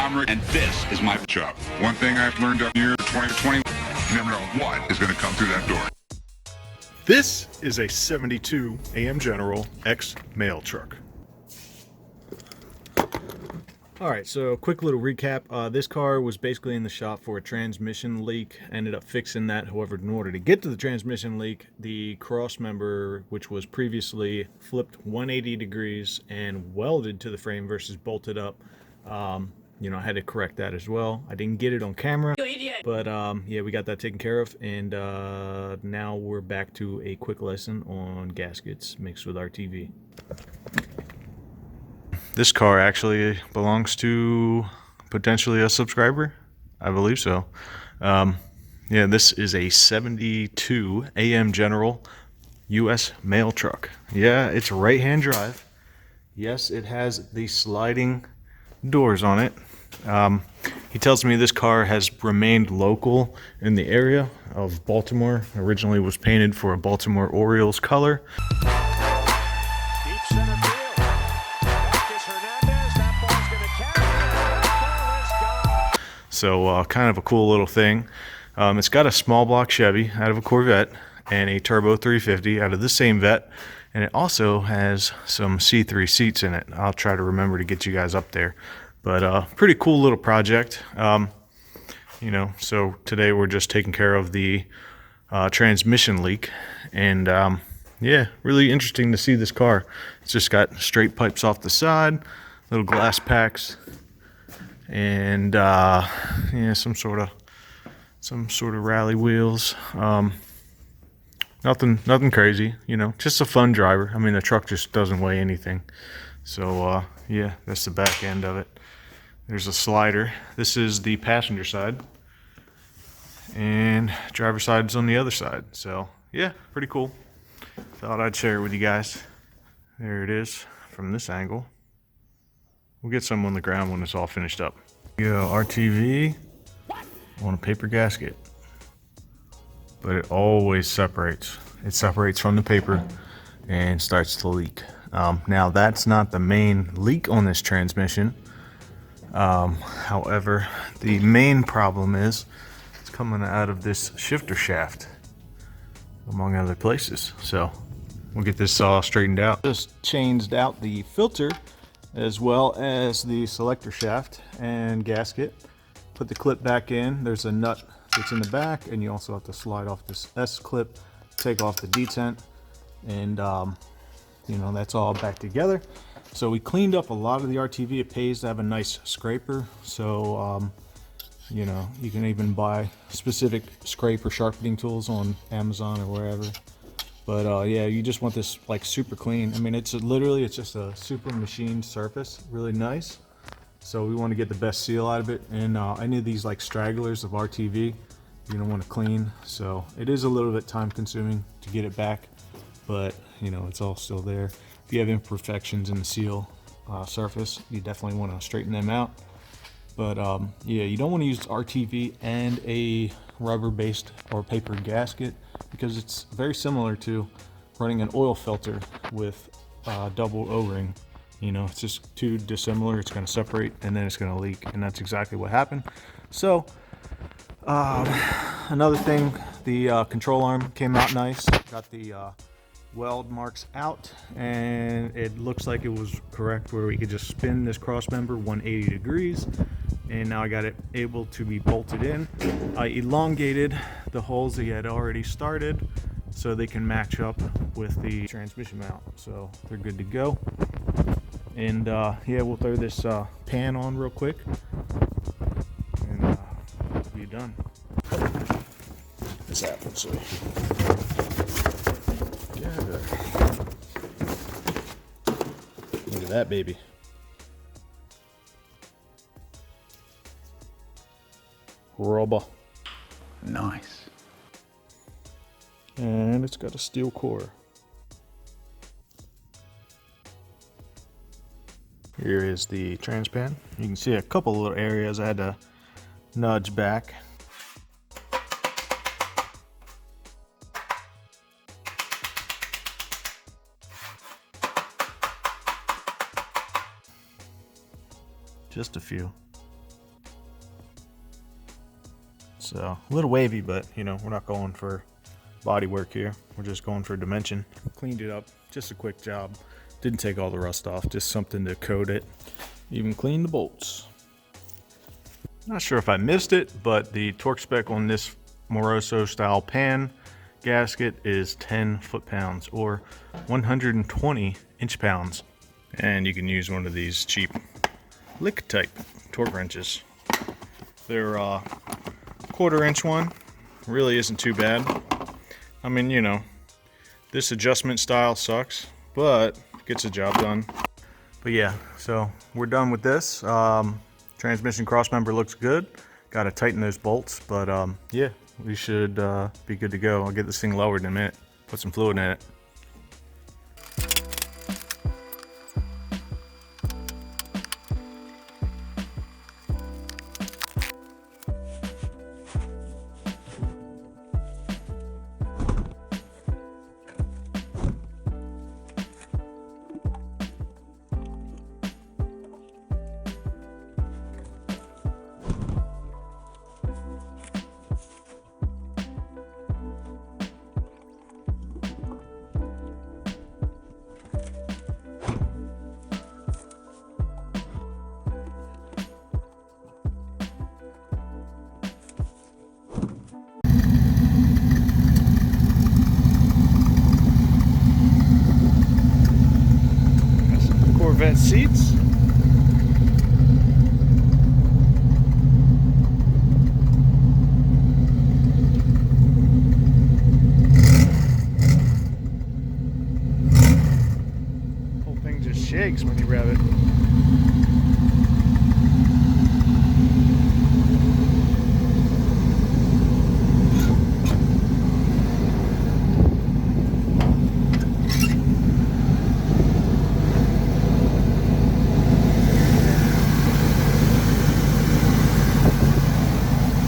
I'm Rick, and this is my job. One thing I've learned up here 2020, you never know what is going to come through that door. This is a 72 AM General X mail truck. Alright, so quick little recap. This car was basically in the shop for a transmission leak. Ended up fixing that. However, in order to get to the transmission leak, the cross member, which was previously flipped 180 degrees and welded to the frame versus bolted up, you know, I had to correct that as well. I didn't get it on camera, but yeah, we got that taken care of, and now we're back to a quick lesson on gaskets mixed with RTV. This car actually belongs to potentially a subscriber, I believe so. Yeah, this is a 72 AM General US mail truck. Yeah, it's right-hand drive. Yes, it has the sliding doors on it. He tells me this car has remained local in the area of Baltimore. Originally was painted for a Baltimore Orioles color. So kind of a cool little thing. It's got a small block Chevy out of a Corvette and a turbo 350 out of the same vet, and it also has some C3 seats in it. I'll try to remember to get you guys up there, but pretty cool little project. You know, so today we're just taking care of the transmission leak, and yeah, really interesting to see this car. It's just got straight pipes off the side, little glass packs, and yeah, some sort of rally wheels. Nothing crazy, you know, just a fun driver. I mean, the truck just doesn't weigh anything. So yeah, that's the back end of it. There's a slider. This is the passenger side, and driver side is on the other side. So yeah, pretty cool. Thought I'd share it with you guys. There it is from this angle. We'll get some on the ground when it's all finished up. Go RTV on a paper gasket, but it always separates. It separates from the paper and starts to leak. Now that's not the main leak on this transmission. However, the main problem is it's coming out of this shifter shaft, among other places. So we'll get this all straightened out. Just changed out the filter as well as the selector shaft and gasket. Put the clip back in. There's a nut that's in the back, and you also have to slide off this S clip, take off the detent, and you know, that's all back together. So we cleaned up a lot of the RTV. It pays to have a nice scraper. So you know, you can even buy specific scraper sharpening tools on Amazon or wherever. But yeah, you just want this like super clean. I mean, it's just a super machined surface, really nice. So we want to get the best seal out of it. And any of these like stragglers of RTV, you're gonna want to clean. So it is a little bit time consuming to get it back, but you know, it's all still there. If you have imperfections in the seal surface, you definitely want to straighten them out. But yeah, you don't want to use RTV and a rubber-based or paper gasket, because it's very similar to running an oil filter with double O-ring. You know, it's just too dissimilar. It's going to separate and then it's going to leak, and that's exactly what happened. So another thing, the control arm came out nice. Got the weld marks out, and it looks like it was correct where we could just spin this cross member 180 degrees, and now I got it able to be bolted in. I elongated the holes that you had already started so they can match up with the transmission mount, so they're good to go. And yeah, we'll throw this pan on real quick, and we'll be done. This happens. So. Yeah. Look at that baby. Rubber. Nice. And it's got a steel core. Here is the transpan. You can see a couple little areas I had to nudge back. Just a few. So a little wavy, but you know, we're not going for body work here. We're just going for dimension. Cleaned it up, just a quick job. Didn't take all the rust off, just something to coat it. Even cleaned the bolts. Not sure if I missed it, but the torque spec on this Moroso style pan gasket is 10 foot-pounds or 120 inch-pounds. And you can use one of these cheap lick type torque wrenches. They're quarter-inch one, really isn't too bad. I mean, you know, this adjustment style sucks, but gets the job done. But yeah, so we're done with this. Transmission crossmember looks good. Got to tighten those bolts, but yeah, we should be good to go. I'll get this thing lowered in a minute, put some fluid in it. Corvette seats. Whole thing just shakes when you rev it.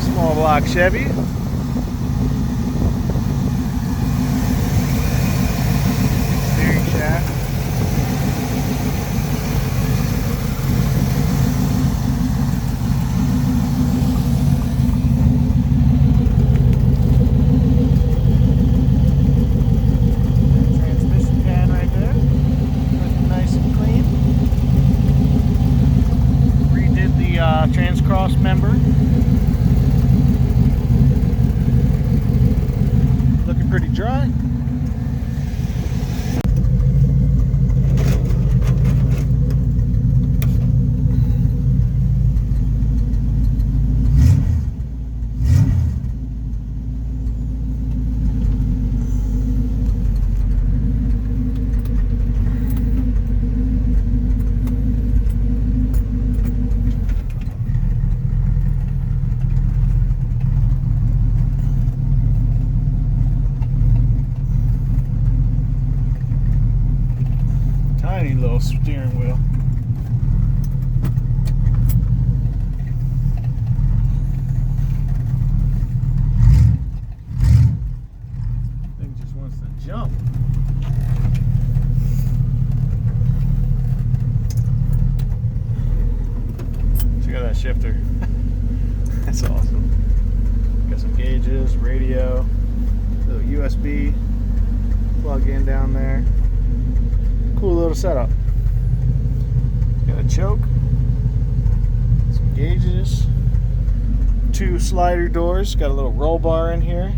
Small block Chevy. Steering shaft. Transmission pan right there. Looking nice and clean. Redid the trans cross member. Looking pretty dry. Tiny little steering wheel. Thing just wants to jump. Check out that shifter. That's awesome. Got some gauges, radio, little USB plug in down there. Cool little setup. Got a choke, some gauges, 2 slider doors, got a little roll bar in here.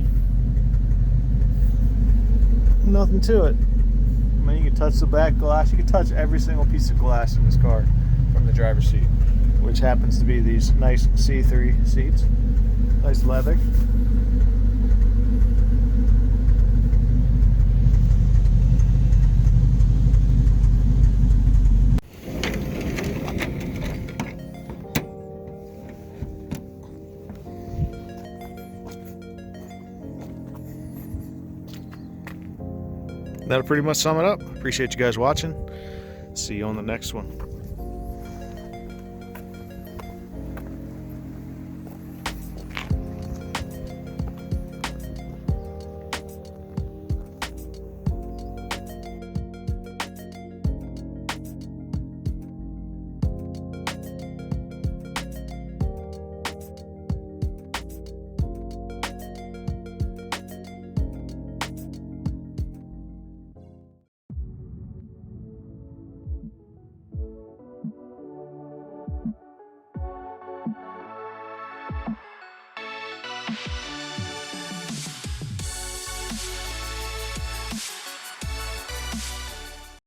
Nothing to it. I mean, you can touch the back glass, you can touch every single piece of glass in this car from the driver's seat, which happens to be these nice C3 seats. Nice leather. That'll pretty much sum it up. Appreciate you guys watching. See you on the next one.